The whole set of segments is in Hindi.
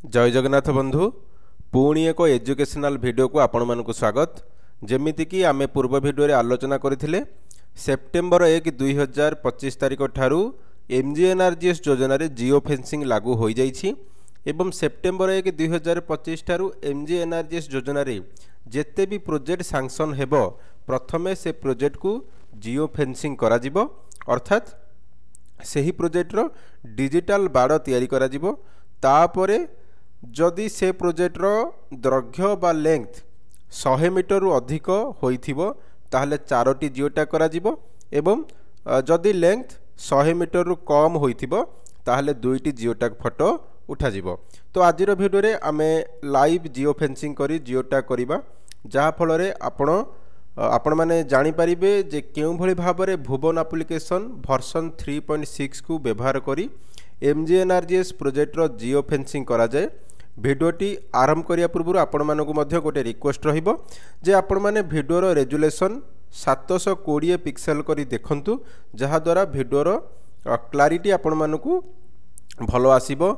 जय जगन्नाथ बंधु पुणी एक एजुकेशनल वीडियो को आपण मानक स्वागत। जमीती कि आमे पूर्व वीडियो रे आलोचना करथिले सेप्टेम्बर 1 2025 तारिख ठारू एमजीएनआरजीएस योजना रे जियो फेंसिंग लागू हो जाइछि एवं सेप्टेम्बर 1 2025 ठारू एमजीएनआरजीएस योजना रे जेते भी प्रोजेक्ट सैंक्शन हेबो प्रथमे से प्रोजेक्ट को जियो फेंसिंग करा जिवो अर्थात सही प्रोजेक्ट रो डिजिटल बाड़ तैयारी करा जिवो। तापरे जदि से प्रोजेक्ट रो दैर्घ्य बा लेंथ 100 मीटर रु अधिक होइथिबो ताहले 4टी जियो टैग करा जिवो एवं जदि लेंथ 100 मीटर रु कम होइथिबो ताहले 2टी जियो टैग फोटो उठा जिवो। तो आजिर वीडियो रे आमे लाइव जियो फेंसिंग करी जियो टैग करिबा जहा फल रे आपण माने जानि परिबे जे केउ भली भाबरे भुवन एप्लिकेशन वर्जन 3.6 को व्यवहार करी एमजीएनआरजीएस प्रोजेक्ट रो जियो फेंसिंग करा जाए। भिडियोटी आरंभ करिया पूर्व आपण मानकु मध्य गोटे रिक्वेस्ट रहिबो जे आपण माने वीडियो रो रेजुलेशन 720 पिक्सेल करी देखंतु जहा द्वारा वीडियो रो क्लैरिटी आपण मानकु भलो आसीबो।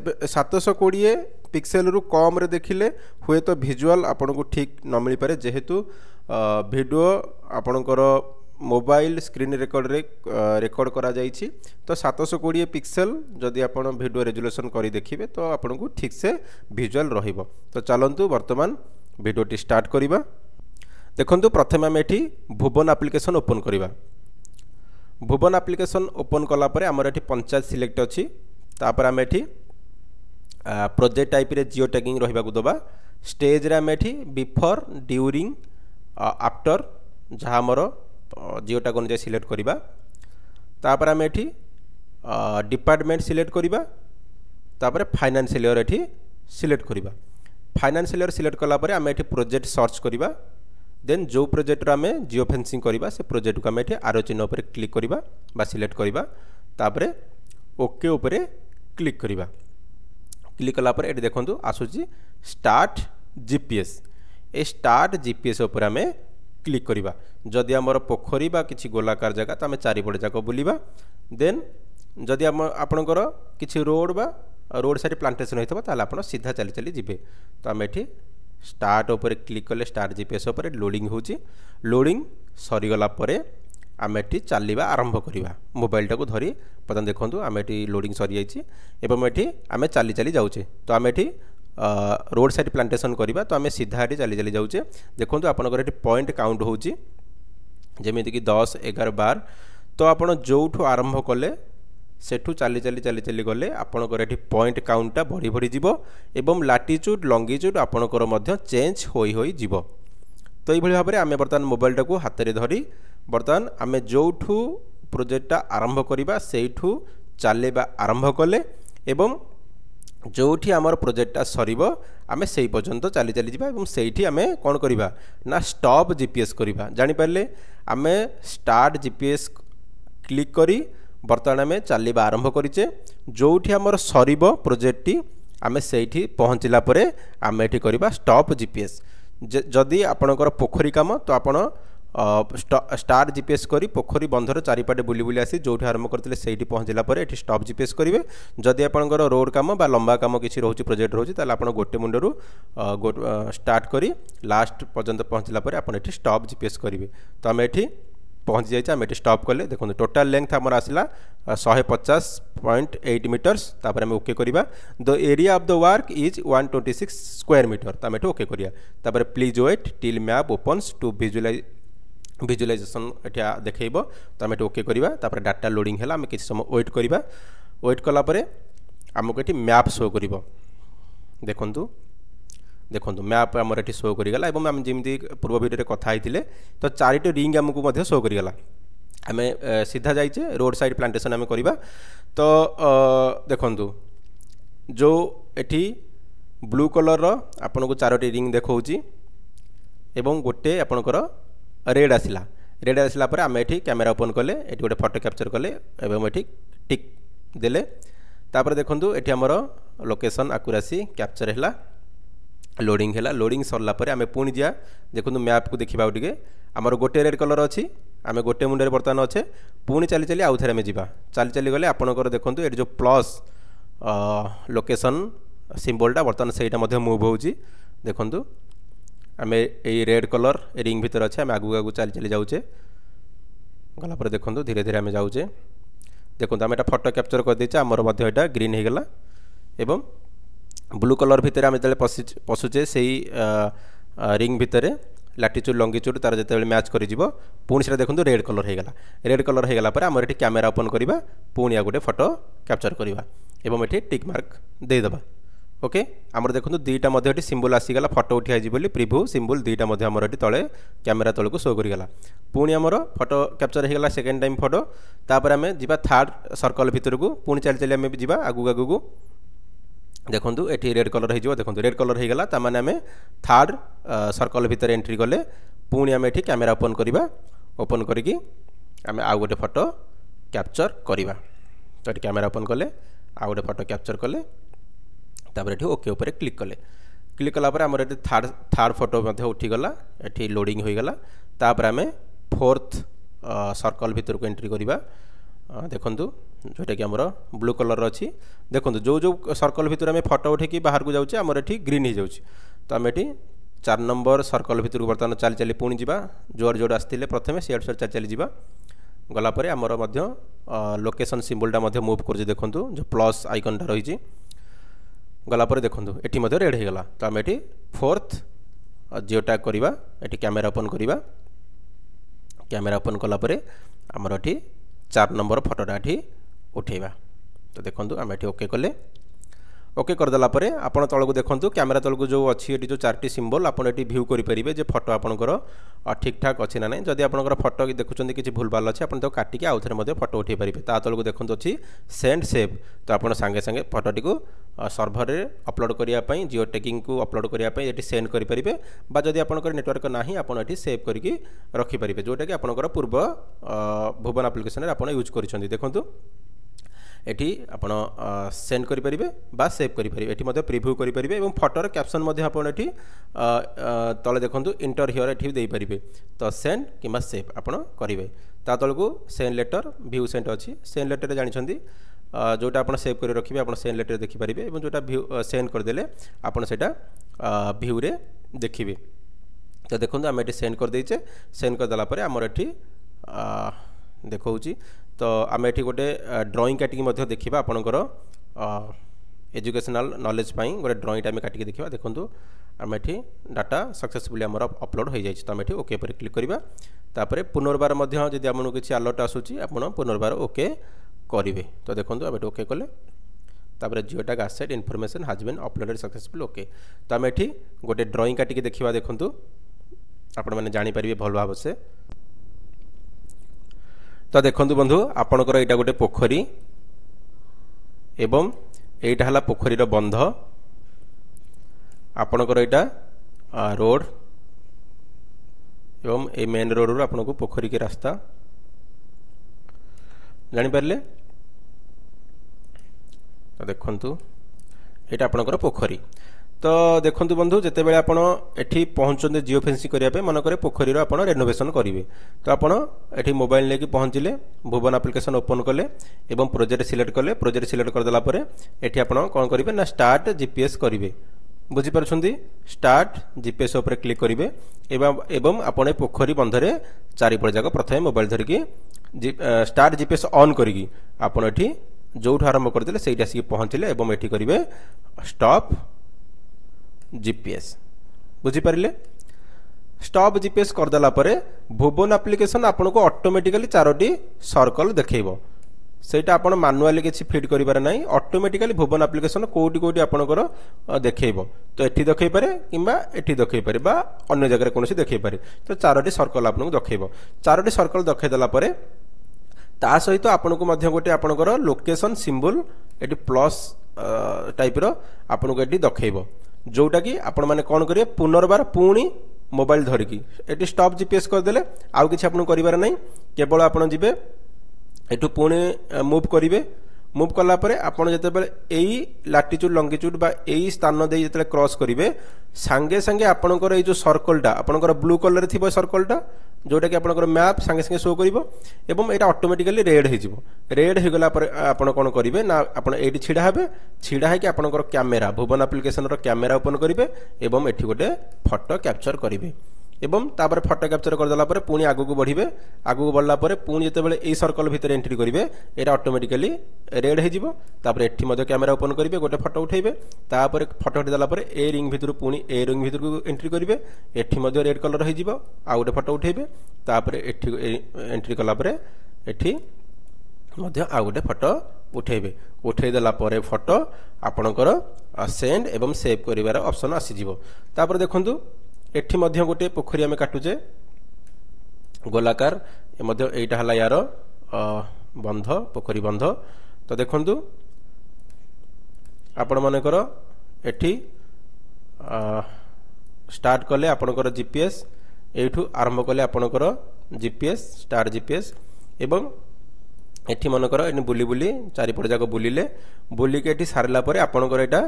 720 पिक्सेल रु कम रे देखिले हुए तो विजुअल आपन को ठीक न मिल पारे जेहेतु वीडियो आपनकर मोबाइल स्क्रीन रेकॉर्ड करा जाइछि। तो 720 पिक्सेल जदि आपण वीडियो रेजुलेशन करी देखिबे तो आपन को ठीक से विजुअल रहिबो। तो चलंतु वर्तमान वीडियोटी स्टार्ट करिबा। देखंतु प्रथमे हम एठी भुवन एप्लिकेशन ओपन करिबा। भुवन एप्लिकेशन ओपन कला परे हमर एठी पंचायत सिलेक्ट अछि। तापर हम एठी प्रोजेक्ट टाइप रे जियो टैगिंग रहिबा को दबा। स्टेज रे हम एठी बिफोर ड्यूरिंग आफ्टर जहा हमर जियो टैग अनुसार सिलेक्ट करिबा। तापर हम एठी डिपार्टमेंट सिलेक्ट करिबा। तापर फाइनेंशियल ईयर एठी सिलेक्ट करिबा। फाइनेंशियल ईयर सिलेक्ट कला परे हम एठी प्रोजेक्ट सर्च करिबा। देन जो प्रोजेक्ट रा हमें जियो फेंसिंग करिबा से प्रोजेक्ट को हम एठी आरो चिन्ह ऊपर क्लिक करिबा बा सिलेक्ट करिबा। तापर ओके ऊपर क्लिक करिबा। क्लिक कला पर एठी देखंतु आसुची स्टार्ट जीपीएस। ए स्टार्ट जीपीएस ऊपर हमें क्लिक करिबा। जदि हमर पोखरी बा किछि गोलाकार जगह त हमें चारिपट जाक बुलिबा। देन जदि आपनकर किछि रोड बा रोड साइड प्लांटेशन होइतबा ताले आपण सीधा चली चली जिबे। तो हम एठी स्टार्ट ऊपर क्लिक कले स्टार्ट जीपीएस ऊपर लोडिंग होची। लोडिंग सरी गला परे आम एठी चलवा आरंभ करिबा। मोबाइल टाको धरी पतन देखंतु आम एठी लोडिंग सरी जाइछि एवं एठी आमे चली चली जाउचे। तो आम एठी रोड साइड प्लांटेशन करिबा। तो आम सीधा एठी चली चली जाउचे। देखंतु आपनकर एठी पॉइंट काउंट होची जेमिति कि 10 11 12। तो आपण जोठु आरंभ कले सेठु चली चली चली चली गले आपनकर एठी पॉइंट काउंटटा बढ़ी बढ़ी जिवो एवं लैटिट्यूड लॉन्गिट्यूड आपनकर मध्य चेंज होई होई जिवो। तो ये भाव में आम बर्तमान मोबाइल टाको हाथ में धरी बर्तमान आम जोठु प्रोजेक्टा आरंभ करवा सेठु चलेबा आरंभ कले एवं जोठी आमर प्रोजेक्टा सरीबो आमे सेई पर्यंत चली चली जिबा एवं सेठी आमे कोन करिबा ना स्टॉप जीपीएस करिबा। जानि पारले आमे स्टार्ट जीपीएस क्लिक करी बर्तमान आमे चलिबा आरंभ करिचे। जोठी आमर सरीबो प्रोजेक्टटी आमे सेठी पहुँचला परे आमे एठी करिबा स्टॉप जीपीएस। जदि आपणकर पोखरी काम तो आपण स्टार्ट जीपीएस करी पोखरी बंधर चारिपाटे बुली बुली आसी जो आरंभ करते से पहुँचला एटी स्टॉप जीपीएस करेंगे। जदि आपणकर रोड काम बा लंबा काम किसी रोचे प्रोजेक्ट रोचे ताले आपण गोटे मुंडरू स्टार्ट करी लास्ट पर्यंत पहुँचला आप स्टॉप जीपीएस करेंगे। तो आम एठी पहुँची जाइए आम स्टॉप कले देखो टोटाल लेंथ आमर आसला 150.8 मीटर्स। तापर आम ओके करिबा। The area of the work is 126 square metre. तो आम ओके करिया। तापर please wait till map opens to visualisation एटा देखैबो। तो आम ओके करिबा। तापर डाटा लोडिंग हैला आम किछि समय वेट करिबा। वेट कला परे आमको एटी मैप शो करिबो। देखंतु देखो मैप आमर एटी शो करीगला एवं आम जमी पूर्व वीडियो कथा होते तो 4टी रिंग आमको मध्य शो करीगला। आम सीधा जाइए रोड साइड प्लांटेशन आम करवा। तो देखंतु जो एटी ब्लू कलर आपन को 4टी रिंग देखौची एवं गोटे आपनकर रेड आसला पर आम एटी कैमेरा ओपन कले एटी गोटे फोटो कैप्चर कले एवं एटी टिक देले। तापर देखंतु एटी आमर लोकेशन एक्यूरेसी कैप्चर हैला लोडिंग है। लोडिंग सरला परे आमे पुणी जा देखो मैप को देखा टे आमर गोटे रेड कलर अच्छी आम गोटे मुंडे बर्तमान अच्छे पुणी चली चली आउ थे आम जा चली चली गले आपंकर देखो ये जो प्लस लोकेशन सिंबलटा बर्तमान सहीटा मुव हो देखु आम ये रेड कलर रिंग भितर अच्छे आम आगू आगू चली चली जाऊे गलापर देखो धीरे धीरे आम जाऊे देखो आम एटा फोटो कैप्चर कर देचे आमर मध्य ग्रीन हो गला एवं ब्लू कलर भितर आम जो पशुचे से रिंग भितर लाटिट्यूड लंगिट्यूड तार जो मैच कर पुणी से देखो रेड कलर हो गला रेड कलर हो गला आम ये कैमेरा ओपन करवा पुणी आ गोटे फोटो कैप्चर करवा एवं ये टिक मार्क देदेबा ओके आमर देखो दुईटा ये सिंबल आसीगला फोटो उठाई बोली प्रिभ्यू सिंबल दुईटा आमर तले कैमेरा तल को शो करगला पुणी आमर फोटो कैप्चर होगा सेकेंड टाइम फोटो तापर आम जा थर्ड सर्कल भितर को पुणी चली चली आम जा आगू आगू को देखो ये रेड कलर हो देखो रेड कलर हो गला ताने आम थर्ड सर्कल भितर एंट्री कले पुणी आम ये कैमेरा ओपन करवा ओपन करके आम आउ गोटे फोटो कैप्चर करवा तो ये कैमेरा ओपन कले आउ गोटे फोटो कैप्चर कले तापर ये ओके उपर क्लिक कलापर आमर ये थर्ड फोटो उठीगला ये लोडिंग हो गला तापर आम फोर्थ सर्कल भितर को एंट्री करवा देखु जोटा कि आमर ब्लू कलर अच्छी देखो जो जो सर्कल भितर आम फोटो उठे बाहर को जाऊँ आमर ये ग्रीन हो जाऊँ तो आम ये 4 नंबर सर्कल भितर को बर्तमान चली चली पुणी जा जोर जोर आसते प्रथम सीआर चली चली जा गलापर आमर लोकेशन सिंबलटा मुव कर देखो जो प्लस आइकनटा रही गलापर देखो ये रेड हो गला तो आम ये फोर्थ जिओ टैग करवा ये कैमेरा ओपन करवा कैमेरा ओपन कलापर आमर ये 4 नंबर फोटोटा ये उठेवा तो देखो आम ये ओके कले ओके करदेला आप तलू देखो कैमेरा तलू जो अच्छी ये जो 4टी सिंबल आप भ्यू करेंगे जो फोटो आपंकर ठीक ठाक अच्छी ना ना जदि आपंकर फोटो देखुं कि भूल भाल अच्छे आप काटिक आउ थे फोटो उठे पारे ता तलू देखो अच्छी सेंड सेव तो आप सांगे सांगे फोटोटी को सर्भर में अपलोड करने जिओ टैगिंग को अपलोड करने ये सेंड करेंगे जदि आपंकर नेटवर्क ना आप सेव करके रखिपारे जोटा कि आपंकर पूर्व भुवन आप्लिकेशन आप यूज कर देखो एटी आपण सेंड करेंगे बा सेव करेंगे ये प्रिभ्यू करेंगे और फोटोर कैप्शन आपड़ी तले देखो इंटर हियर ये देपारे तो सेंड कि सेव आप करेंगे ता तलू सेंड लेटर भ्यू सेंड अच्छी सेंड लेटर जानते जोटा आप सेव कर रखिए आप सेंड लेटर देखिपारे और जोटा भ्यू सेंड करदे आप भ्यू रे देखिए तो देखो आम ये सेंड करदेचे सेंड करदेला आमर ये देखा तो आम ये गोटे ड्रॉइंग काटिकी देखा आपणकर एजुकेशनल नॉलेज गोटे ड्रॉइंग आम काटिकी देखा देखो आम ये डाटा सक्सेसफुली आमर अपलोड हो जाए तो आम ये ओके पर क्लिक करवा तापर पुनर्बार जब आपको किसी अलर्ट आसूँ आप पुनर्बार ओके करेंगे तो देखो आम ये ओके कले तापर geo tag asset information has been uploaded successful okay तो आम ये गोटे ड्रॉइंग काटिकी देखा देखो आपण मैंने जानीपारे भल भाव से तो देखो बंधु आपणकर यहाँ गोटे पोखरी एवं यहाँ है पोखरीर बंध आपणकर यहाँ रोड एवं ए मेन रोड रू आपन को पोखरी के रास्ता जानीपारे तो देखु ये आपणकर पोखरी तो देखो बंधु जिते बड़े आप पहुँचते जिओ फेंसिंग करने मनकर पोखरीर आप रेनोवेशन करेंगे तो आपड़ ये मोबाइल लेके पहुँचले भुवन आप्लिकेशन ओपन कले एवं प्रोजेक्ट सिलेक्ट कले प्रोजेक्ट सिलेक्ट करदेला ये आप कौन करेंगे ना स्टार्ट जीपीएस करेंगे बुझीपार स्टार्ट जीपीएस उपर क्लिक करेंगे एवं आपड़ पोखरी बंधरे चारिपट जाक प्रथम मोबाइल धरिकी स्टार्ट जीपीएस ऑन करी आपड़ ये जो आरंभ करदे से आसिक पहुँचले एवं ये करेंगे स्टॉप जीपीएस बुझीपारे स्टॉप जीपीएस करदेला भुवन आप्लिकेशन आपन को ऑटोमेटिकली 4टी सर्कल देखो सेटा आपण मानुआली किसी फिट करिबार नाही ऑटोमेटिकली भुवन आप्लिकेशन कोटी कोटी आपनकर देखैबो तो एठी देखै पारे किबा एठी देखै पारे बा अन्य जगह कोनोसी देखै पारे तो 4टी सर्कल आपन को देखैबो 4टी सर्कल देखै देला परे ता सहित आपन को मध्य गोटे आपनकर लोकेशन सिंबल एठी प्लस टाइप रो आपन को एठी देखैबो जोटा कि आपण माने कोन करिए पुनर्बार पुणी मोबाइल धरिकी एटी स्टॉप जीपीएस करदेले आउ किछि आपन करिबार नै केवल आपन जिबे एठू पुणी मूव करेंगे मूव कला आपड़ जिते यही लाटिट्यूड लंगिट्यूड बा यही स्थान दे जिते क्रॉस करेंगे सांगे सांगे आपणकर जो सर्कलटा आपणकर ब्लू कलर थी सर्कलटा जोटा कि आपनकर मैप संगे संगे शो करिवो एवं एटा ऑटोमेटिकली रेड हे जिवो रेड हे गला पर आपण कोन करिवे ना आपण एठी छिडा हेबे छिडा हे कि आपनकर कैमेरा भुवन एप्लिकेशन रो कैमेरा ओपन करिवे एवं एठी गोटे फोटो कैप्चर करिवे एवं तापर फोटो कैप्चर कर देला पर पुणी आगु को बढ़िबे आगु को बढ़ला पर पुणी जेतेबेले ए सर्कल भितर एंट्री करिवे एटा ऑटोमेटिकली रेड हे जिवो तापर एठी मध्ये कैमेरा ओपन करिवे गोटे फोटो उठेइबे तापर फोटो उठे देला पर ए रिंग भितर पुणी ए रिंग भितर को एंट्री करिवे एठी मध्ये रेड कलर हे जिवो आ गोटे फोटो उठेइबे तापर एठी एंट्री कला पर एठी मध्ये आ गोटे फोटो उठेइबे उठेइ देला पर फोटो आपनकर सेंड एवं सेव करिवार ऑप्शन आसी जिवो तापर देखंतु एठी मध्य गोटे पोखरी आमे काटुचे गोलाकार ए मध्य एटा हला यार बंध पोखरी बंध तो देखंतु आपण मानकर एठी स्टार्ट कले आपनकर जीपीएस एठू आरंभ कले आपनकर जीपीएस स्टार जीपीएस एवं एठी मनकर एनी बुली बुली चारिपट जाक बुलिले बुली के एठी सारला परे आपनकर एटा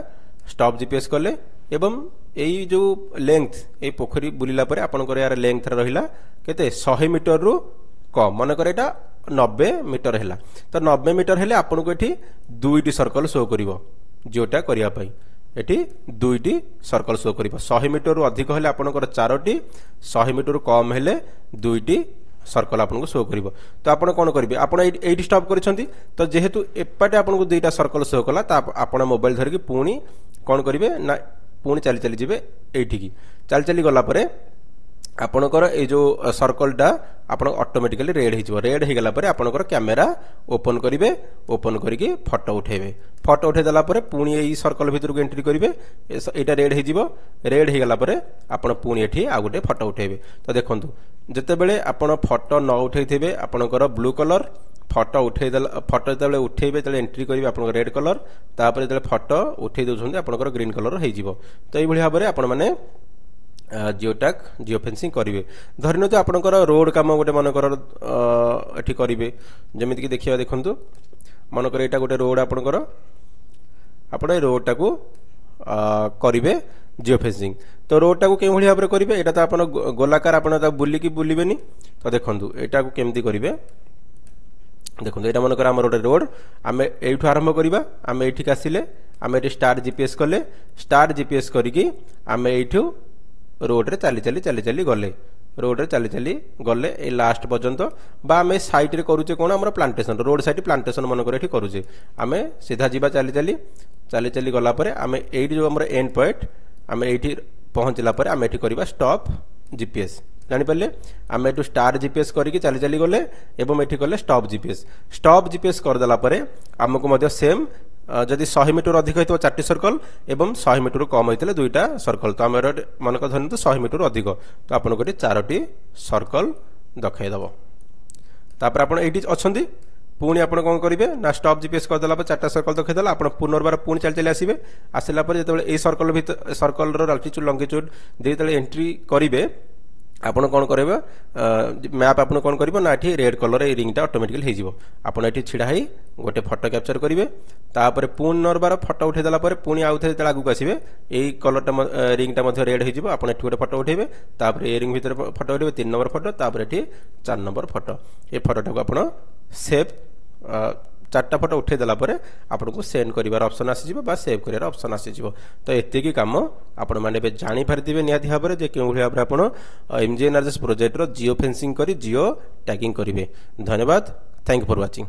स्टॉप जीपीएस कले एवं एई जो लेंथ ए पोखरी बुलिला परे आपनकर यार लेंथ रहिला केते 100 मीटर रु कम मनकर एटा 90 मीटर हैला तो 90 मीटर हेले आपनको एठी दुईटी सर्कल शो करिवो जोटा करिया पई एठी दुईटी सर्कल शो करिवो 100 मीटर रु अधिक हेले आपनकर चारोटी 100 मीटर रु कम हेले दुईटी सर्कल आपनको शो करिवो तो आपण कोन करिवे आपण एठी स्टॉप करिसंती तो जेहेतु एपाटे आपनको दुईटा सर्कल शो कला ता आपण मोबाइल धरि कि पुणी कोन करिवे ना पुणी चली चली जिवे एठी की चली चली गला परे आपनकर ए जो सर्कलटा आपण ऑटोमेटिकली रेड हे गला परे आपनकर कैमेरा ओपन करिवे ओपन करिके फोटो उठे देला परे पुणी एई सर्कल भितर को एंट्री करिवे एटा रेड हे जिवो रेड हे गला परे आपण पुणी एठी आ गोटे फोटो उठेबे तो देखंतु जते बेले आपण फोटो न उठेइथिबे आपनकर ब्लू कलर फोटो उठे देला फोटो जते उठेबे तले एंट्री करिवे आपनकर रेड कलर तापर जते फोटो उठे दोछन्ते आपनकर ग्रीन कलर हे जिवो तो एई भली भाबरे आपण माने जिओ टैग जिओ फेंसिंग करिवे धरिनो तो आपनकर रोड काम गोटे मनकर एठी करिवे जेमिति कि देखिबा देखंतु मनकर एटा गोटे रोड आपनकर आपण ए रोड टाकू करिवे जिओ फेंसिंग तो रोड टाकू के भली भाबरे करिवे एटा तो आपण गोलाकार आपण ता बुली की बुलीबेनी तो देखंतु एटा को केमति करिवे देखंतु एटा मनकर हमर रोड आमे एठु आरंभ करिबा आमे एठी आसिले आमे एठी स्टार्ट जीपीएस कले स्टार्ट जीपीएस करिकी आमे एठु रोड रे चली चली चली चली गले रोड रे चली चली गले ए लास्ट पर्यंत बा आमे साइड रे करूचे कोन हमर प्लांटेशन रोड साइड प्लांटेशन मन करे एठी करूचे आमे सीधा जीवा चली चली चली चली गला परे आमे एठी जो हमर एंड पॉइंट आमे एठी पहुंचला परे आमे एठी करबा स्टॉप जीपीएस जानि पल्ले आमे एठु स्टार जीपीएस करिकि चली चली गले एवं एठी कले स्टॉप जीपीएस कर देला परे हमको मध्य सेम जदि 100 मीटर अधिक होइतो 4टी सर्कल एवं 100 मीटर कम होइतले दुईटा सर्कल तो हमर मनक धरन तो 100 मीटर अधिक तो आपन को 4टी सर्कल दखाइ दबो तापर आपन एठी अछंती पुणी आपन कोन करिवे ना स्टॉप जीपीएस कर देला पर 4टा सर्कल दखाइ देला आपन पुनर्बार पुणी चल चली आसीबे आसिला पर जेतेबेले ए सर्कल भीतर सर्कल रो अल्टीट्यूड लॉन्गिट्यूड जेतेबेले एंट्री करिवे आपण कोन करबे मैप आपण कोन करबो ना एठी रेड कलर ए रिंगटा ऑटोमेटिकली हे जिवो आपण एठी छिडा हेई गोटे फोटो कैप्चर करिवे तापर पुनर्बार फोटो उठे देला पर पुणी आउथे तेला आगु आसीबे एई कलरटा रिंगटा मध्ये रेड हे जिवो आपण एठी गोटे फोटो उठेबे तापर ए रिंग भीतर फोटो उठेबे 3 नंबर फोटो तापर एठी 4 नंबर फोटो ए फोटोटा को आपण सेव 4टा फोटो उठे देला परे आपन को सेंड करिवार ऑप्शन आसी जिवो बा सेव करिवार ऑप्शन आसी जिवो तो एते की काम आपन माने बे जानि पारथिबे नियाथि भाबरे जे केउ भली भाबरे आपन एमजीएनआरजेएस प्रोजेक्ट रो जिओ फेंसिंग करी जिओ टैगिंग करिवे धन्यवाद थैंक यू फॉर वाचिंग।